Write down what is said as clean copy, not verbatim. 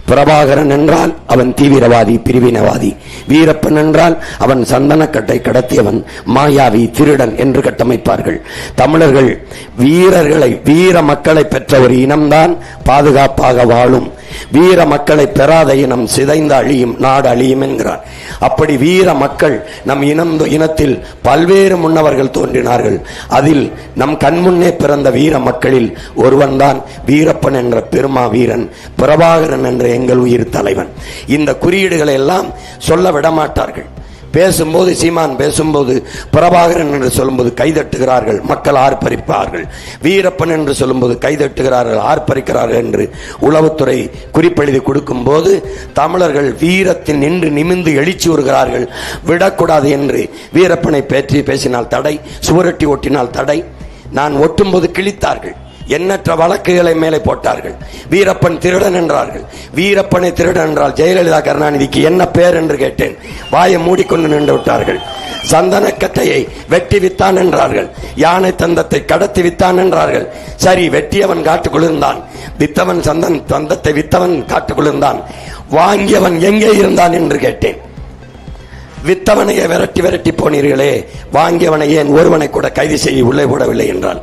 பிரபாகரன் என்றால் அவன் தீவிரவாதி, பிரிவினவாதி. வீரப்பன் என்றால் அவன் சந்தனக்கட்டை கடத்தியவன், மாயாவி, திருடன் என்று கட்டமைப்பார்கள். தமிழர்கள் வீரர்களை, வீர மக்களை பெற்ற ஒரு இனம்தான் பாதுகாப்பாக வாழும். வீர மக்களை பெறாத இனம் சிதைந்து அழியும், நாடு அழியும் என்கிறார். அப்படி வீர மக்கள் நம் இனத்தில் பல்வேறு முன்னவர்கள் தோன்றினார்கள். அதில் நம் கண்முன்னே பிறந்த வீர மக்களில் ஒருவன்தான் வீரப்பன் என்ற பெருமா வீரன், பிரபாகரன் என்ற எங்கள் உயிர் தலைவன். இந்த குறியீடுகளை எல்லாம் சொல்ல விடமாட்டார்கள். பேசும்போது, சீமான் பேசும்போது பிரபாகரன் என்று சொல்லும்போது கைதட்டுகிறார்கள், மக்கள் ஆர்ப்பரிப்பார்கள். வீரப்பன் என்று சொல்லும்போது கைதட்டுகிறார்கள், ஆர்ப்பரிக்கிறார்கள் என்று உளவுத்துறை குறிப்பெழுதி கொடுக்கும் போது தமிழர்கள் வீரத்தில் நின்று நிமிர்ந்து எழுச்சி வருகிறார்கள். விடக்கூடாது என்று வீரப்பனை பற்றி பேசினால் தடை, சுவரொட்டி ஒட்டினால் தடை. நான் ஒட்டும்போது கிழித்தார்கள், எண்ணற்ற வழக்குகளை மேலே போட்டார்கள். வீரப்பன் திருடன் என்றார்கள். வீரப்பனை திருடன் என்றால் ஜெயலலிதா கருணாநிதிக்கு என்ன பேர் என்று கேட்டேன். வாயை மூடிக்கொண்டு நின்று விட்டார்கள். சந்தனக்கட்டையை வெட்டி வித்தான் என்றார்கள். யானை தந்தத்தை கடத்தி வித்தான் என்றார்கள். சரி, வெட்டியவன் காட்டுக்குள்ளிருந்தான், வித்தவன் தந்தத்தை வித்தவன் காட்டுக்குள்ளிருந்தான். வாங்கியவன் எங்கே இருந்தான் என்று கேட்டேன். வித்தவனையே விரட்டி விரட்டி போனீர்களே, வாங்கியவனை ஏன் ஒருவனை கூட கைது செய்ய உள்ளே போடவில்லை என்றால்